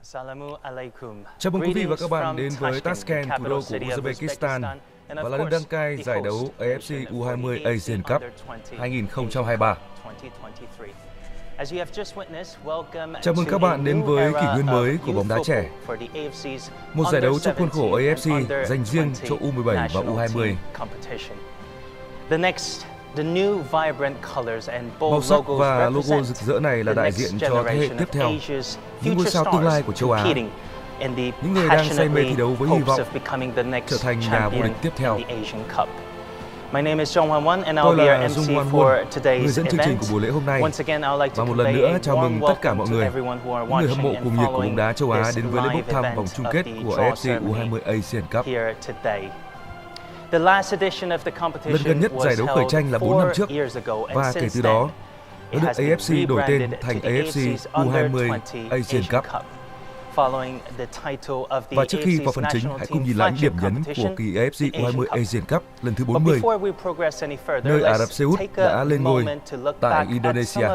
Chào mừng quý vị và các bạn đến với Tashkent, thủ đô của Uzbekistan, và là nơi đăng cai giải đấu AFC U20 Asian Cup 2023. Chào mừng các bạn đến với kỷ nguyên mới của bóng đá trẻ, một giải đấu trong khuôn khổ AFC dành riêng cho U17 và U20. Màu sắc và logo rực rỡ này là đại diện cho thế hệ tiếp theo, những ngôi sao tương lai của châu Á, những người đang say mê thi đấu với hy vọng trở thành nhà vô địch tiếp theo. Tôi là Dung Hoan Won, người dẫn chương trình của buổi lễ hôm nay. Và một lần nữa chào mừng tất cả mọi người, những người hâm mộ cuồng nhiệt của bóng đá châu Á đến với lễ bốc thăm vòng chung kết của AFC U20 Asian Cup. Lần gần nhất giải đấu khởi tranh là 4 năm trước, và kể từ đó, nó được AFC đổi tên thành AFC U20 Asian Cup. Và trước khi vào phần chính, hãy cùng nhìn lại những điểm nhấn của kỳ AFC U20 Asian Cup lần thứ 40, nơi Ả Rập Xê Út đã lên ngôi tại Indonesia.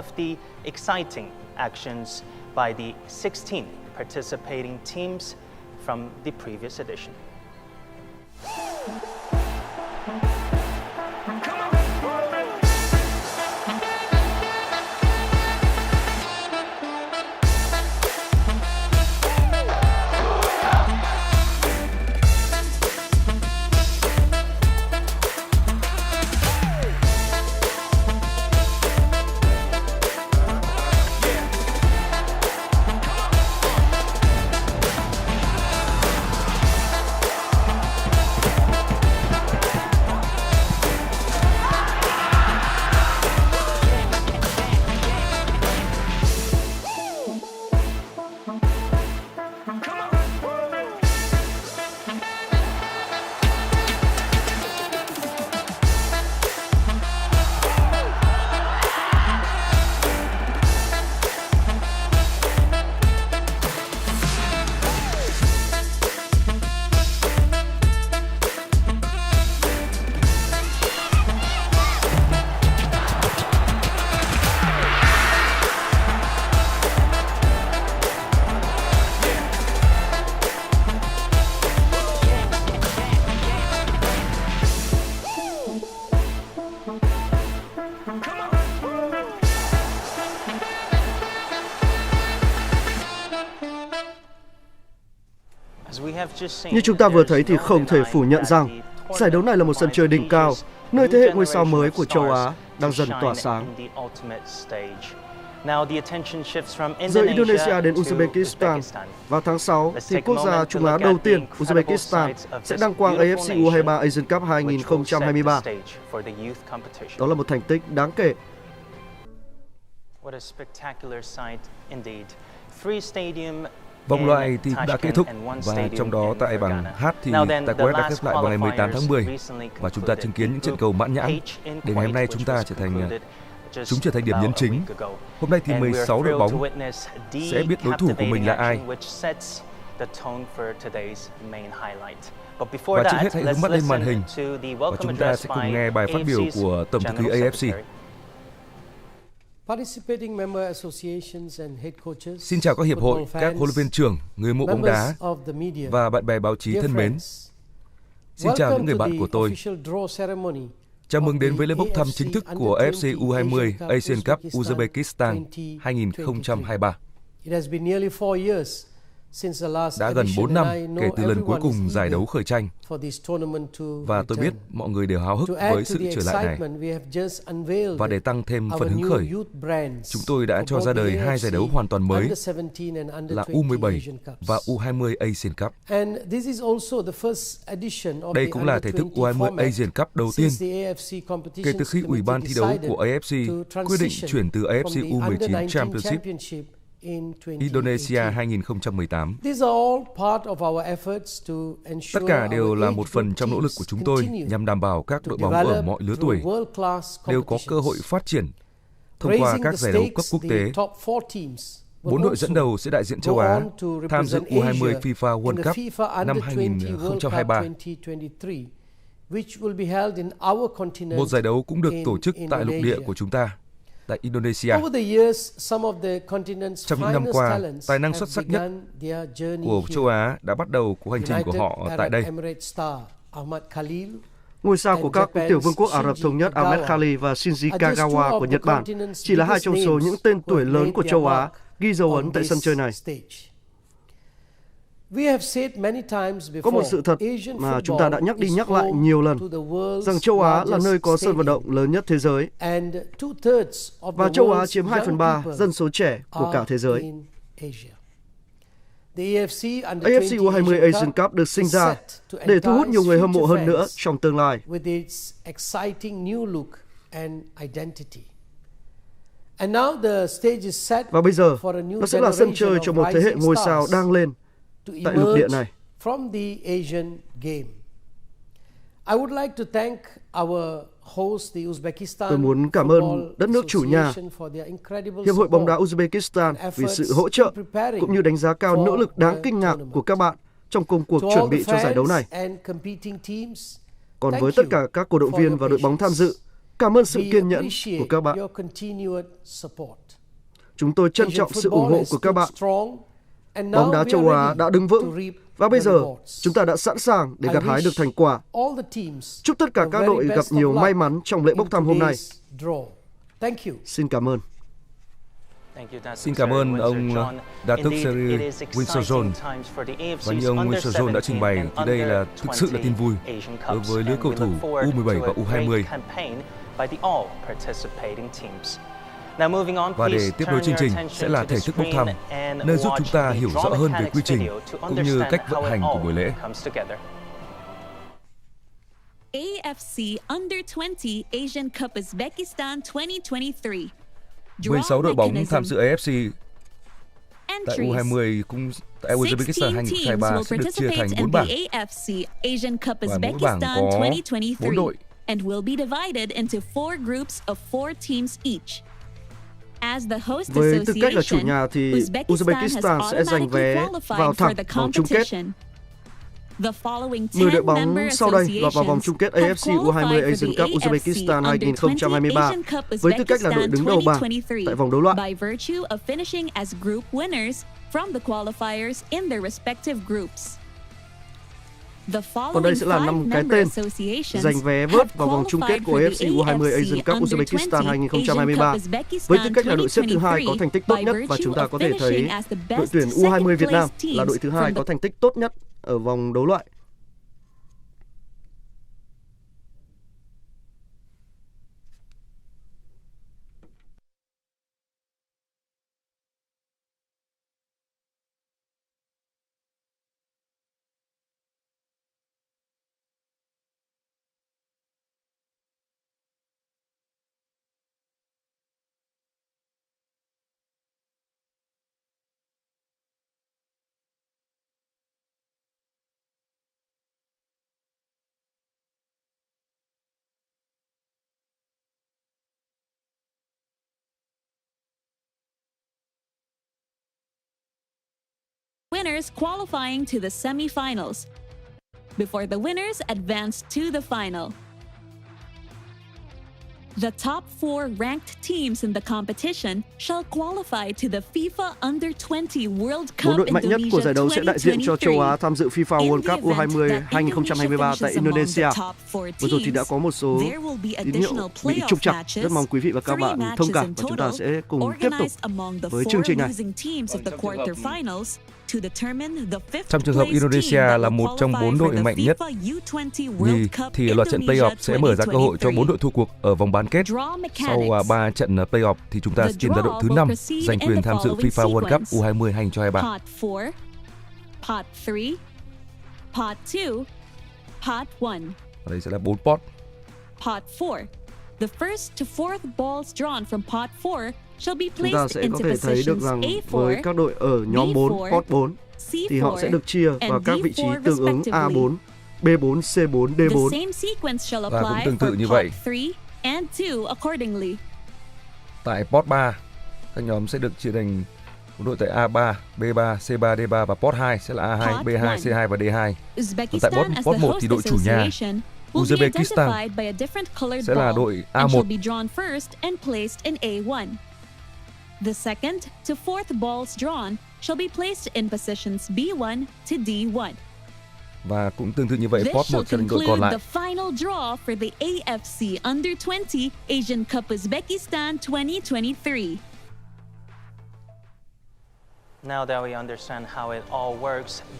Như chúng ta vừa thấy thì không thể phủ nhận rằng giải đấu này là một sân chơi đỉnh cao, nơi thế hệ ngôi sao mới của châu Á đang dần tỏa sáng. Giờ Indonesia đến Uzbekistan. Vào tháng 6 thì quốc gia Trung Á đầu tiên, Uzbekistan, sẽ đăng quang AFC U23 Asian Cup 2023. Đó là một thành tích đáng kể. Vòng loại thì đã kết thúc, và trong đó tại bảng H thì tại Quest đã khép lại vào ngày 18 tháng 10, và chúng ta chứng kiến những trận cầu mãn nhãn để ngày hôm nay chúng trở thành điểm nhấn chính. Hôm nay thì 16 đội bóng sẽ biết đối thủ của mình là ai. Và trước hết hãy hướng mắt lên màn hình và chúng ta sẽ cùng nghe bài phát biểu của Tổng thư ký AFC. Xin chào các hiệp hội, các huấn luyện viên trưởng, người hâm mộ bóng đá và bạn bè báo chí thân mến. Xin chào những người bạn của tôi. Chào mừng đến với lễ bốc thăm chính thức của AFC U20 Asian Cup Uzbekistan 2023. Đã gần 4 năm kể từ lần cuối cùng giải đấu khởi tranh, và tôi biết mọi người đều háo hức với sự trở lại này. Và để tăng thêm phần hứng khởi, chúng tôi đã cho ra đời hai giải đấu hoàn toàn mới là U17 và U20 Asian Cup. Đây cũng là thể thức U20 Asian Cup đầu tiên kể từ khi Ủy ban thi đấu của AFC quyết định chuyển từ AFC U19 Championship Indonesia 2018. Tất cả đều là một phần trong nỗ lực của chúng tôi nhằm đảm bảo các đội bóng ở mọi lứa tuổi đều có cơ hội phát triển thông qua các giải đấu cấp quốc tế. 4 đội dẫn đầu sẽ đại diện châu Á tham dự U20 FIFA World Cup năm 2023. Một giải đấu cũng được tổ chức tại lục địa của chúng ta. tại Indonesia. Trong những năm qua, tài năng xuất sắc nhất của châu Á đã bắt đầu cuộc hành trình của họ tại đây. Ngôi sao của các tiểu vương quốc Ả Rập Thống Nhất Ahmed Khalil và Shinji Kagawa của Nhật Bản chỉ là hai trong số những tên tuổi lớn của châu Á ghi dấu ấn tại sân chơi này. Có một sự thật mà chúng ta đã nhắc đi nhắc lại nhiều lần, rằng châu Á là nơi có sân vận động lớn nhất thế giới, và châu Á chiếm 2/3 dân số trẻ của cả thế giới. AFC U20 Asian Cup được sinh ra để thu hút nhiều người hâm mộ hơn nữa trong tương lai. Và bây giờ, nó sẽ là sân chơi cho một thế hệ ngôi sao đang lên tại lục địa này. Tôi muốn cảm ơn đất nước chủ nhà, Hiệp hội bóng đá Uzbekistan vì sự hỗ trợ cũng như đánh giá cao nỗ lực đáng kinh ngạc của các bạn trong công cuộc chuẩn bị cho giải đấu này. Còn với tất cả các cổ động viên và đội bóng tham dự, cảm ơn sự kiên nhẫn của các bạn. Chúng tôi trân trọng sự ủng hộ của các bạn. Bóng đá châu Á đã đứng vững, và bây giờ chúng ta đã sẵn sàng để gặt hái được thành quả. Chúc tất cả các đội gặp nhiều may mắn trong lễ bốc thăm hôm nay. Xin cảm ơn. Xin cảm ơn ông Đại thức Winsor John. Và như ông Winsor John đã trình bày, thì đây là thực sự là tin vui đối với lứa cầu thủ U17 và U20. Và để tiếp nối chương trình sẽ là thể thức bốc thăm, nơi giúp chúng ta hiểu rõ hơn về quy trình cũng như cách vận hành của buổi lễ. AFC Under-20 Asian Cup Uzbekistan 2023. 16 đội bóng tham dự AFC tại U20 cũng tại Uzbekistan 2023 sẽ được chia thành 4 bảng. Và mỗi bảng có 4 đội. And will be divided into 4 groups of 4 teams each. Với tư cách là chủ nhà thì Uzbekistan sẽ giành vé vào thẳng vòng chung kết. 10 đội bóng sau đây lọt vào vòng chung kết AFC U20 Asian Cup Uzbekistan 2023 với tư cách là đội đứng đầu bảng tại vòng đấu loại. Còn đây sẽ là 5 cái tên giành vé vớt vào vòng chung kết của AFC U20 Asian Cup Uzbekistan 2023 với tư cách là đội xếp thứ hai có thành tích tốt nhất, và chúng ta có thể thấy đội tuyển U20 Việt Nam là đội thứ hai có thành tích tốt nhất ở vòng đấu loại. Winners qualifying to the semi-finals before the winners advance to the final. The top 4 ranked teams in the competition shall qualify to the FIFA Under-20 World Cup. 4 đội mạnh nhất của giải đấu sẽ đại diện cho châu Á tham dự FIFA World Cup U20 2023 tại Indonesia. Vừa rồi thì đã có một số tín hiệu bị trục trặc. Rất mong quý vị và các bạn thông cảm, và chúng ta sẽ cùng tiếp tục với chương trình này. Trong trường hợp Indonesia là một trong 4 đội mạnh nhất nhì, thì loạt trận playoff sẽ mở ra cơ hội cho 4 đội thua cuộc ở vòng bán kết. Sau 3 trận playoff thì chúng ta sẽ tìm ra đội thứ 5 giành quyền tham dự FIFA World Cup U20 2023. Pot 4, Pot 3, Pot 2, Pot 1. Ở đây sẽ là 4 pot. Pot 4. The first to fourth balls drawn from Pot 4 shall be chúng ta placed sẽ into có thể thấy được positions rằng A4, với các đội ở nhóm 4, pot 4, thì họ sẽ được chia vào các vị trí tương ứng A4, B4, C4, D4. The same sequence shall Và cũng apply tương tự for như pot vậy. 3 and 2 accordingly. Tại pot 3, các nhóm sẽ được chia thành một đội tại A3, B3, C3, D3, và pot 2 sẽ là A2, B2, C2 và D2. Còn tại pot 1 thì đội chủ nhà Uzbekistan sẽ là đội A1. The second to fourth balls drawn shall be placed in positions B1 to D1. Và cũng tương tự như vậy, pot 1 cho những đội còn lại. The final draw for the AFC Under-20 Asian Cup Uzbekistan 2023.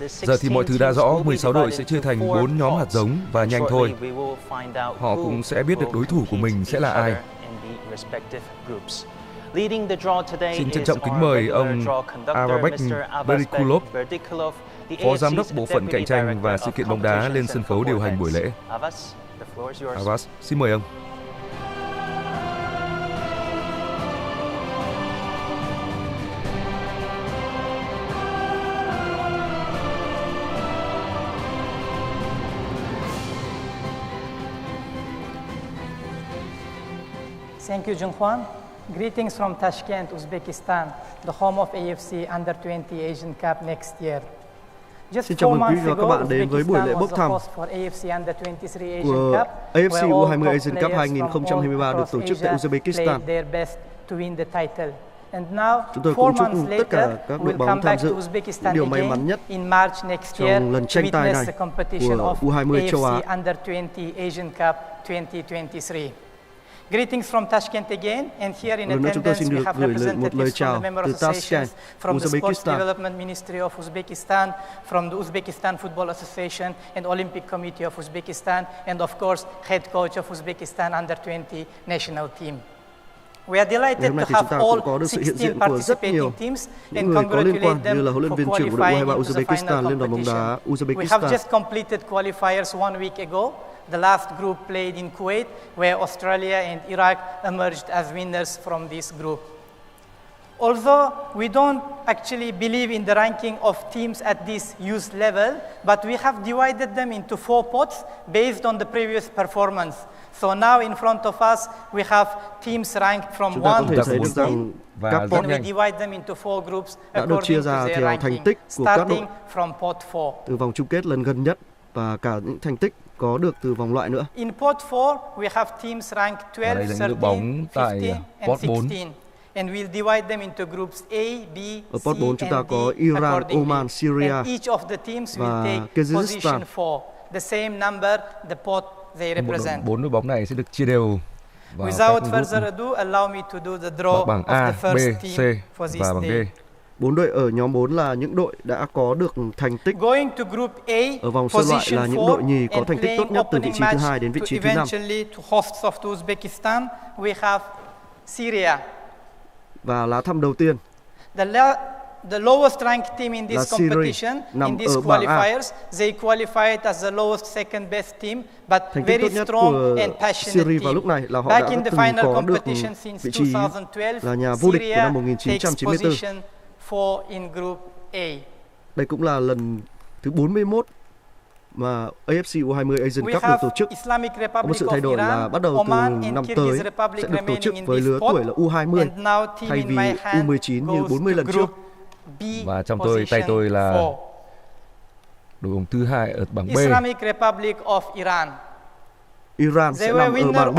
Giờ thì mọi thứ đã rõ, 16 đội sẽ chia thành 4 nhóm hạt giống và nhanh thôi. Họ cũng sẽ biết được đối thủ của mình sẽ là ai. Xin trân trọng kính mời ông Arabek Berikulov, Phó Giám đốc Bộ phận Cạnh tranh và Sự kiện bóng đá lên sân khấu điều hành buổi lễ. Avas, xin mời ông. Thank you, Junghwan. Greetings from Tashkent, Uzbekistan, the home of AFC Under-20 Asian Cup next year. Xin chào mừng quý vị và các bạn đến với buổi lễ bốc thăm của AFC U20 Asian Cup 2023 được tổ chức tại Uzbekistan. Chúng tôi cũng chúc tất cả các đội bóng tham dự những điều may mắn nhất trong lần tranh tài này của U20 châu Á. Greetings from Tashkent again, and here in attendance we have representatives from the member associations, from the Sports Development Ministry of Uzbekistan, from the Uzbekistan Football Association and Olympic Committee of Uzbekistan, and of course, head coach of Uzbekistan Under-20 national team. We are delighted to have all 16 participating teams and congratulate them for qualifying into the final competition. We have just completed qualifiers 1 week ago. The last group played in Kuwait, where Australia and Iraq emerged as winners from this group. Although we don't actually believe in the ranking of teams at this youth level, but we have divided them into 4 pots based on the previous performance. So now in front of us, we have teams ranked from 1 to 16, and we divide them into 4 groups according to their ranking, starting from pot 4. Từ vòng chung kết lần gần nhất và cả những thành tích có được từ vòng loại nữa. In pot 4, we have teams ranked 12, 13, 15 and 16. And we'll divide them into groups A, B, Ở pot 4 chúng ta có Iran, Oman, Syria và Kyrgyzstan. The same number, the pot they represent. 4 đội bóng này sẽ được chia đều vào Without các further ado, allow me to do the draw bảng of A, the first B, team C for this và bảng D. day. 4 đội ở nhóm 4 là những đội đã có được thành tích ở vòng sơ loại, là những đội nhì có thành tích tốt nhất từ vị trí thứ 2 đến vị trí thứ 5. Và lá thăm đầu tiên The lowest ranked team in this competition, in these qualifiers, they qualified as the lowest second best team, but very strong and passionate team. Back in the final competition since 2012, là nhà vô địch của năm 1994. 4 in group A. Đây cũng là lần thứ 41 mà AFC U20 Asian Cup được tổ chức. Có một sự thay đổi là bắt đầu từ năm tới sẽ được tổ chức với lứa tuổi là U20 thay vì U19 như 40 lần trước. Và trong tay tôi là đội bóng thứ 2 ở bảng B. Islamic Republic of Iran. Iran sẽ nằm ở bảng B.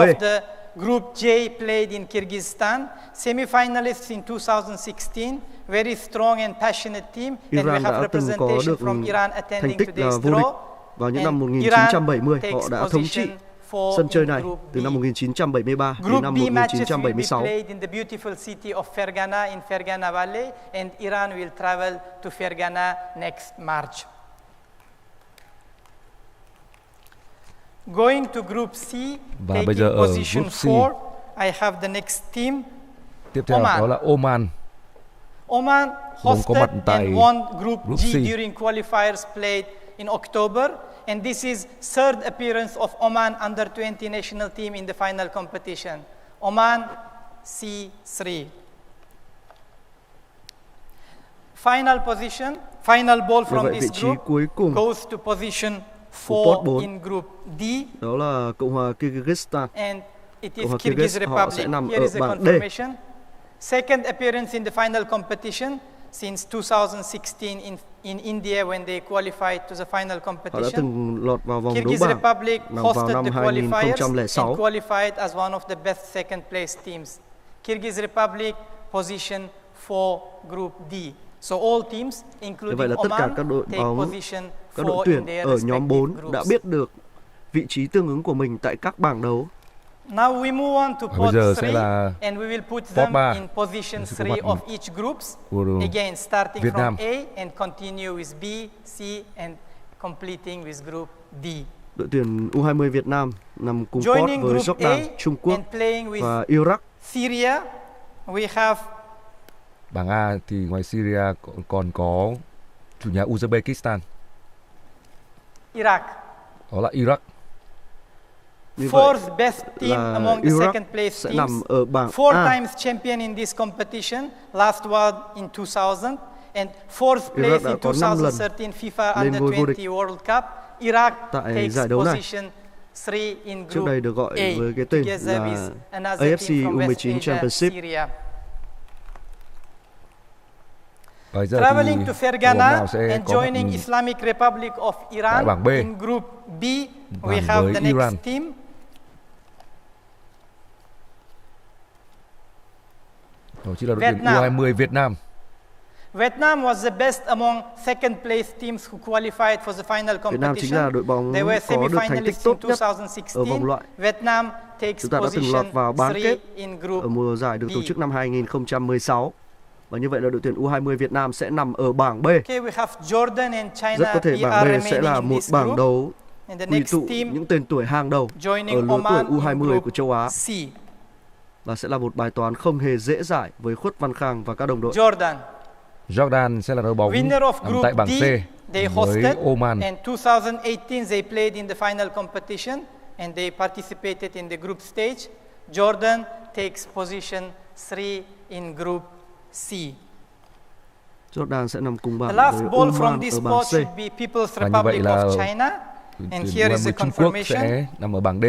Group J played in Kyrgyzstan, semi-finalists in 2016, very strong and passionate team, and we have representation from Iran attending today's draw. Vào những năm 1970, họ đã thống trị sân chơi này từ năm 1973 đến năm 1976. Group B matches will be played in the beautiful city of Fergana in Fergana Valley, and Iran will travel to Fergana next March. Going to Group C, và bây giờ ở Group C, I have the next team. Tiếp theo đó là Oman. Oman hosted and won Group G during qualifiers played in October, and this is third appearance of Oman Under-20 national team in the final competition. Oman C3. Final position, final ball from this group goes to position 4 in group D. Đó là Cộng hòa Kyrgyzstan. And it is Kyrgyz Republic. Here is a confirmation. Second appearance in the final competition since 2016 in India when they qualified to the final Họ đã competition. từng lọt vào vòng đấu Kyrgyz bảng Republic vào hosted năm the qualifiers 2006. and qualified as one of the best second place teams. Kyrgyz Republic position for Group D. So all teams, Như including vậy là tất cả Oman, các đội take bóng, position các đội for tuyển in their ở nhóm 4 respective đã groups. biết được vị trí tương ứng của mình tại các bảng đấu. Now we move on to Bây pot giờ sẽ 3 là and we will put them ba. in position Sẽ 3 có mặt of each groups. của Again, starting Việt from Nam. A and continue with B, C and completing with group D. Đội tuyển U20 Việt Nam nằm cùng pot Joining với group Jordan, A Trung Quốc and playing with và Iraq. Syria, we have Bảng A thì ngoài Syria còn có chủ nhà Uzbekistan, Iraq. đó là Iraq. Như vậy Fourth best team là among the Iraq second place sẽ teams. nằm ở bảng Four A. times champion in this competition, last one in 2000, and fourth place đã in có 5 lần 2013 FIFA lên Under ngôi vô 20 địch World Cup. Iraq tại takes giải đấu này. position 3 in Trước group đây được gọi A, với cái tên together là with another AFC team from West U19 Asia, Championship. Syria. Bây giờ Traveling thì to đội bóng Fergana nào sẽ and có joining mặt Islamic Republic of tại Iran bảng B. in group B, we Bảng have với the next Iran. team. đó chính là đội tuyển Vietnam. U20 Việt Nam. Vietnam was the best among second place teams who qualified for the final Việt Nam chính là competition. đội bóng They were có được thành tích semi-finalists tốt in nhất 2016. ở vòng loại. Vietnam takes Chúng ta đã từng position lọt vào bán 3 kết in group ở mùa giải được B. tổ chức năm 2016. Và như vậy là đội tuyển U20 Việt Nam sẽ nằm ở bảng B. Okay, we have Jordan and China. Rất có thể We bảng are B sẽ remaining là in một this bảng group. đấu And the quy next tụ team những tên tuổi hàng đầu ở joining lứa tuổi Oman in U20 group của châu Á. C. Và sẽ là một bài toán không hề dễ dãi với Khuất Văn Khang và các đồng đội. Jordan. Jordan sẽ là đội bóng Winner of nằm group tại bảng D, C they với hosted, Oman. and 2018 they played in the final competition and they participated in the group stage. Jordan takes position 3 in group C. Jordan sẽ nằm cùng The bảng last với ball from Oman this ở bảng spot C. should be People's Và như vậy Republic là of China. Tuyển And tuyển here is the U20 Trung Quốc confirmation. sẽ nằm ở bảng D.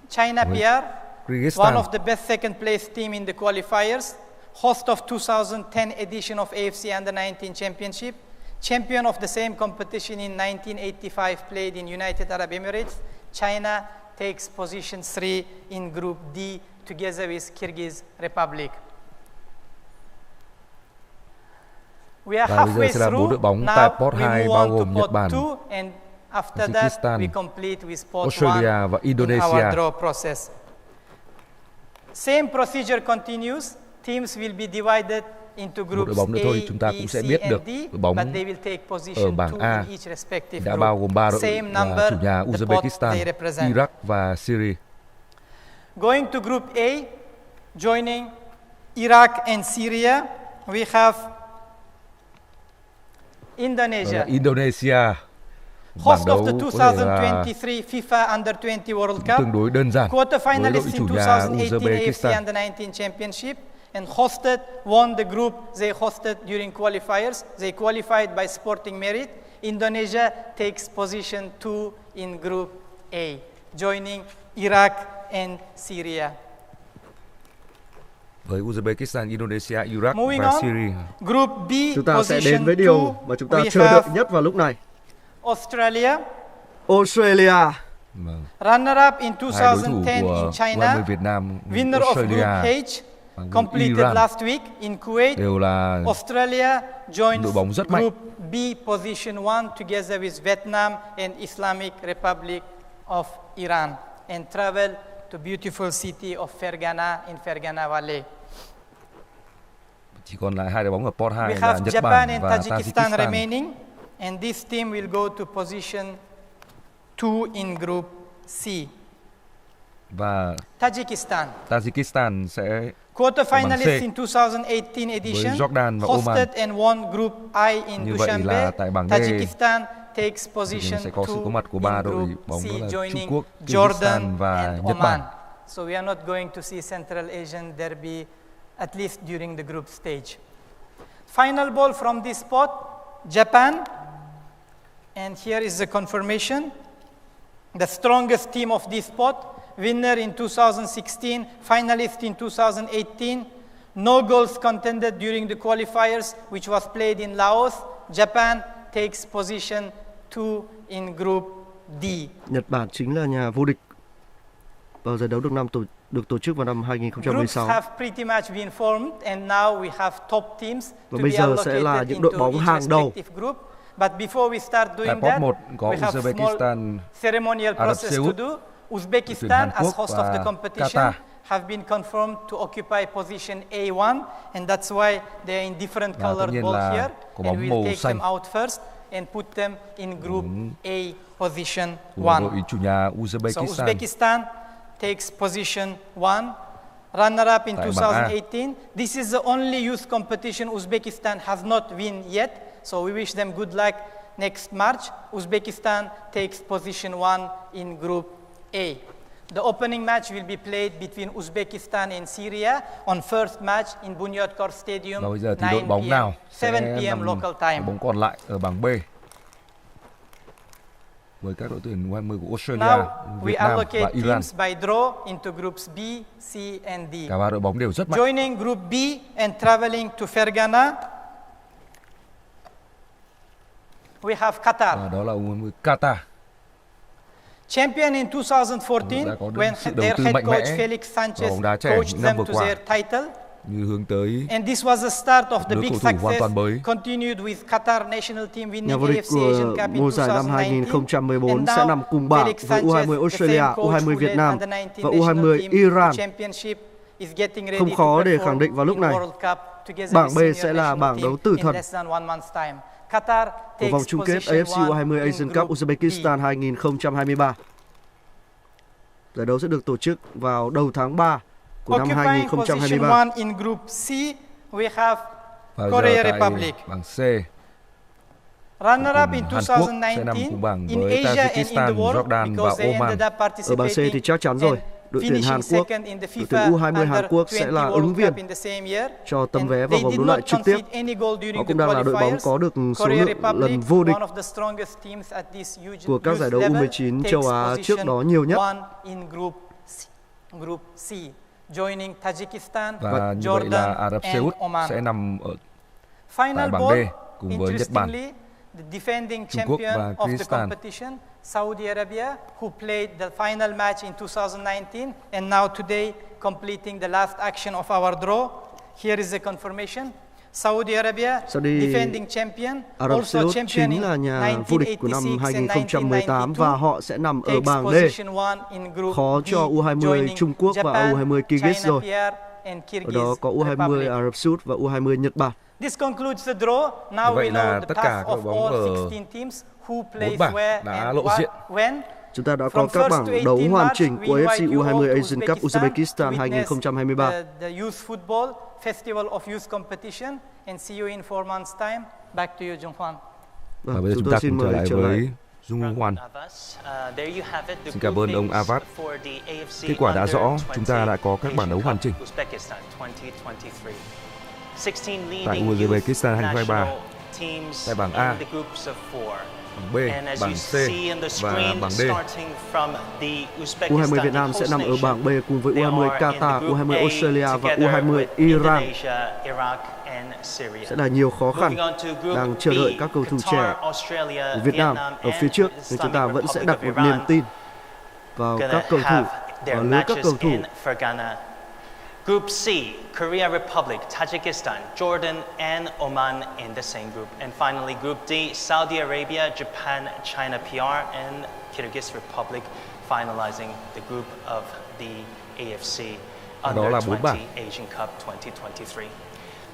China Với PR, one Kyrgyzstan. of the best second place team in the qualifiers, host of 2010 edition of AFC Under-19 Championship, champion of the same competition in 1985 played in United Arab Emirates. China takes position 3 in group D together with Kyrgyz Republic. We are Và bây giờ halfway sẽ là 4 đội through. bóng Now tại pot we 2 move bao on to gồm Nhật pot Bản, 2 and after that Uzbekistan, we complete with pot 1 Australia và in Indonesia. our draw process. Same procedure continues. Teams will be divided into Một groups đội bóng nữa A, thôi thì chúng ta B, cũng sẽ C biết and được D, đội bóng but they will take ở position bảng 2 A in each respective đã group. bao gồm 3 đội Same là number, chủ nhà the pot Uzbekistan, they represent. Iraq và Syria. Going to group A, joining Iraq and Syria, we have Đó Indonesia. là Indonesia. Bảng Host of đấu the có thể là 2023 FIFA Under-20 World Cup. tương đối đơn giản với Quarter đội finalists in chủ nhà 2018 AFC Uzbekistan. Under-19 Championship and won the group they hosted during qualifiers. They qualified by sporting merit. Indonesia takes position 2 in group A, joining Iraq and Syria. Với Uzbekistan, Indonesia, Iraq Moving và on, Syria. Group B, Chúng ta sẽ position đến với 2, điều mà chúng ta we chờ đợi have nhất vào lúc này. Australia, Australia, Vâng. runner-up in Hai đối thủ 2010 của in China, U20 Việt Nam, winner of Group Australia H, và completed Iran last week in Kuwait. đều là Australia đội joins bóng rất mạnh. Group B position 1 together with Vietnam and Islamic Republic of Iran and travel to beautiful city of Fergana in Fergana Valley. chỉ còn lại hai đội bóng ở pot 2 We là have Nhật Japan Bản and và Tajikistan Tajikistan. remaining, and this team will go to position 2 in Group C. Và Tajikistan sẽ Quarter bảng C finalists in 2018 edition, Jordan và Oman. hosted and won Group I in Như vậy là Dushanbe. tại bảng D Tajikistan takes thì position sẽ có sự 2 có mặt của in 3 đội Group bóng C, đó là Trung joining Quốc, Jordan Kyrgyzstan và and Nhật Oman. Bản. So we are not going to see Central Asian derby at least during the group stage. Final ball from this spot, Japan, and here is the confirmation. The strongest team of this spot, winner in 2016, finalist in 2018, no goals contended during the qualifiers, which was played in Laos. Japan takes position 2 in Group D. Nhật Bản chính là nhà vô địch vào giải đấu được tổ chức vào năm 2016. Groups have pretty much been formed and now we have top teams Và to bây be giờ sẽ là allocated những đội into bóng each hàng đầu. respective group. But before we start Tại doing pot that, 1 có we have Uzbekistan, small ceremonial Ả Rập process Xê to Út, do. tuyển Uzbekistan, Hàn as Quốc host of the và competition, Qatar. have been confirmed to occupy position A1, and that's why they are in different Và tất colored nhiên ball là here, có and bóng we'll màu take xanh. them out first and put them in Group A position của 1. đội chủ nhà So Uzbekistan. Uzbekistan takes position 1. Runner-up in Tại bảng A. 2018. This is the only youth competition Uzbekistan has not won yet. So we wish them good luck next March. Uzbekistan takes position 1 in Group A. The opening match will be played between Uzbekistan and Syria on first match in Bunyodkor Stadium, Và bây giờ thì 9 đội bóng nào p.m. 7 sẽ p.m. nằm local time. bóng còn lại ở bảng B với các đội tuyển U20 của Australia, Now we Việt Nam và allocate Iran. teams by draw into groups B, C, and D. Cả ba đội bóng đều rất mạnh. Joining Group B and traveling to Fergana, we have Qatar. Và đó là U20 Qatar. Champion in 2014 Đã có when sự đầu their tư head mạnh coach mẽ Felix vào Sanchez bóng đá trẻ coached những năm them vừa to qua. their title. Như hướng tới And this was the start of the lứa big cầu thủ hoàn success toàn mới. continued with Qatar national team winning Nhà vô địch AFC Asian của Cup in mùa giải năm 2019. 2014 And sẽ now nằm cùng bảng Felix với U20 Sanchez, Australia, the same coach U20 who Việt led Nam under-19 và national U20 team Iran. to championship is getting ready Không to khó để perform khẳng định vào lúc in này. World Cup together Bảng with B senior sẽ là national bảng team đấu tử in thần less than 1 month's time. Qatar của takes vòng chung kết position AFC 1 U20 in Asian Cup Group Uzbekistan D. 2023. Giải đấu sẽ được tổ chức vào đầu tháng 3 của năm Occupying position 2023. 1 in Group C, we have và Korea giờ tại Republic. bảng C. Runner-up in Hàn Quốc sẽ nằm 2019 cùng bảng in với Asia and in the Tajikistan, world Jordan và because they Oman. ended up Ở bảng C thì participating chắc chắn rồi, đội tuyển Hàn finishing Quốc, second in the đội tuyển FIFA U20 Hàn Quốc sẽ là Under-20 ứng World viên Cup in the same year. cho tấm And vé vào they vòng did đấu not loại trực tiếp. concede any goal during Họ the cũng đang là đội bóng qualifiers. có được số Korea lượng Republic, lần vô địch one of the strongest teams at this huge của các giải đấu youth level, U19 takes châu Á trước đó nhiều nhất. one in Group C, joining Tajikistan, Và như vậy là Ả Rập Xê and Út Oman. sẽ nằm ở Final bảng ball, D cùng với Nhật Bản, interestingly, the defending Trung Quốc champion và of the Kyrgyzstan. competition, Saudi Arabia, who played the final match in 2019 and now today completing the last action of our draw. Here is the confirmation. Saudi Arabia, defending champion, Ả Rập Xê also Út champion chính in là nhà vô địch của năm 1986 and 2018 và 1992. họ sẽ nằm ở Takes bảng D. position one in Group Khó D, cho U20 joining Trung Quốc và Japan, U20 Kyrgyz China, rồi. PR, and Ở Kyrgyz đó có U20 Republic. Ả Rập Xê Út và U20 Nhật Bản. This concludes the draw. Now Vậy we là know the tất cả path các đội of bóng all ở 16 teams, who plays bảng where đã and lộ diện. when. Chúng ta đã From có các first bảng to đấu 18 hoàn March, chỉnh we của invite AFC you all U20 to Asian Cup to Uzbekistan witness 2023. the youth football festival of youth competition and see you in 4 months' time. Back to you, Jung Hwan. Và bây giờ chúng ta cùng trở lại với Dung Hoan. Xin cảm ơn ông Avad. Kết quả đã rõ, chúng ta đã có các bảng đấu hoàn chỉnh. Tại Uzbekistan 2023, tại bảng A, bảng B, bảng C và bảng D. U20 Việt Nam sẽ nằm ở bảng B cùng với U20 Qatar, U20 Australia và U20 Iran. Sẽ là nhiều khó khăn đang chờ đợi các cầu thủ trẻ của Việt Nam ở phía trước, nhưng chúng ta vẫn sẽ đặt một niềm tin vào các cầu thủ, vào lứa các cầu thủ. Group C, Korea Republic, Tajikistan, Jordan and Oman in the same group. And finally, Group D, Saudi Arabia, Japan, China PR and Kyrgyz Republic finalizing the group of the AFC Under-20 Asian Cup 2023.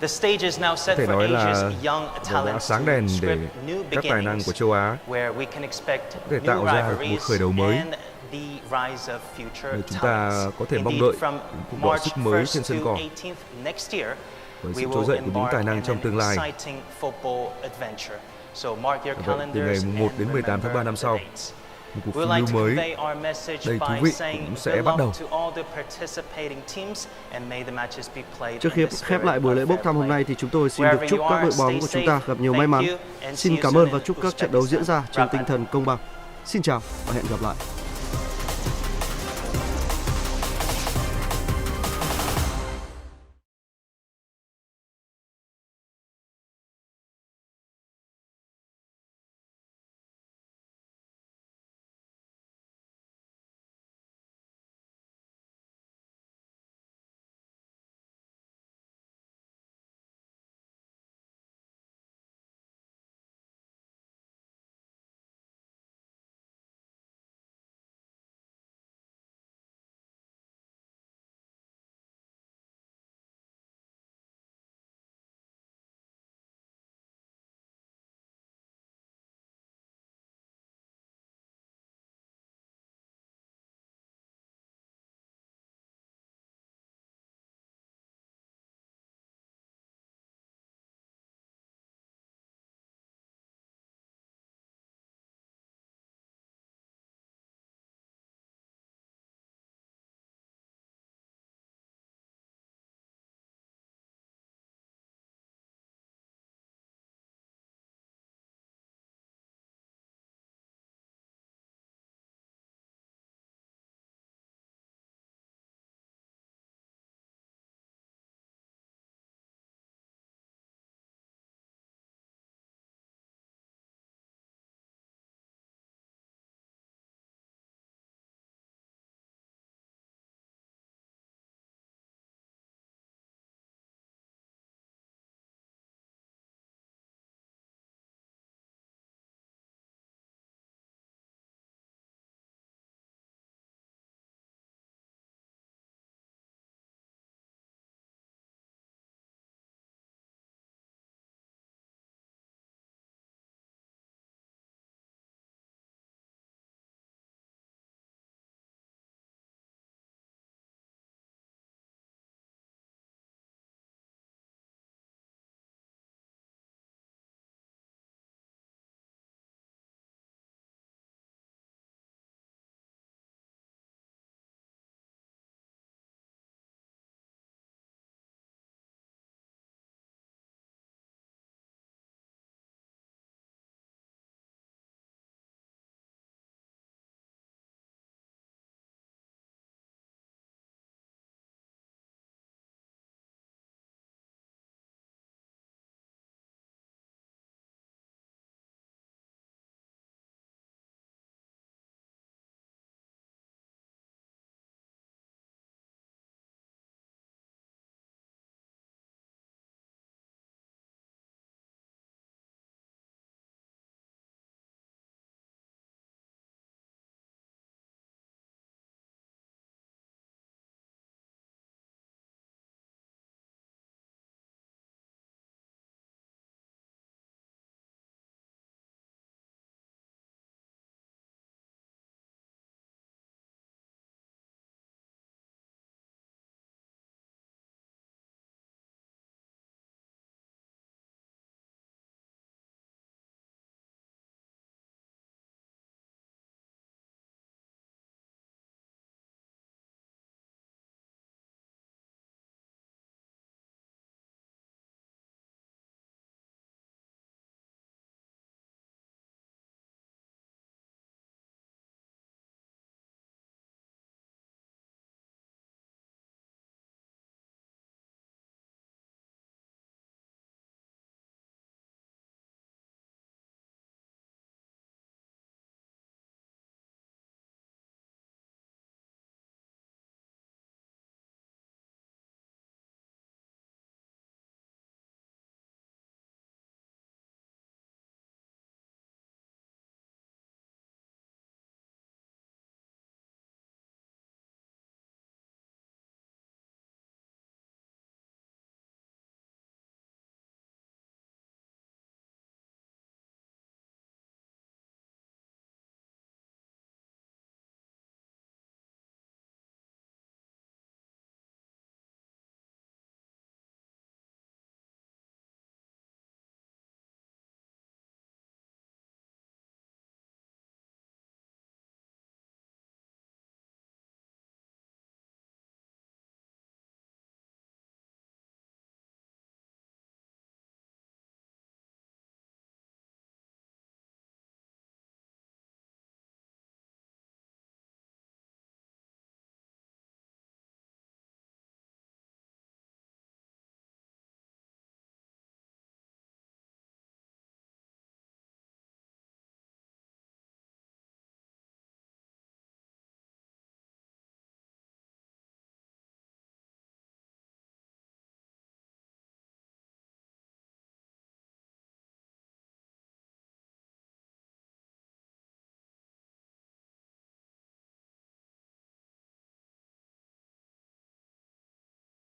The stage is now set for Asia's young talents sáng to đèn để script new các tài năng của beginnings châu Á where we can expect có thể new tạo ra một rivalries khởi đầu mới. and the rise of future Để chúng ta talents. có thể mong Indeed, đợi from những cuộc đọ sức mới March trên 1st sân to cỏ 18th next year, với we sự trỗi will dậy của những embark tài năng on trong an tương lai. exciting football adventure. So mark your Vậy, từ ngày calendars 1 and đến 18 tháng 3 năm remember sau, the dates. một cuộc We'd phiêu like lưu to mới convey our message đầy thú by vị saying cũng sẽ good bắt đầu. luck to all the participating teams and may the matches be played Trước in khi the khép spirit lại buổi of lễ bốc fair thăm hôm play. nay thì chúng tôi xin được chúc các đội bóng của chúng ta gặp nhiều may mắn. Xin cảm ơn và chúc các trận đấu diễn ra trên tinh thần công bằng. Xin chào và hẹn gặp lại.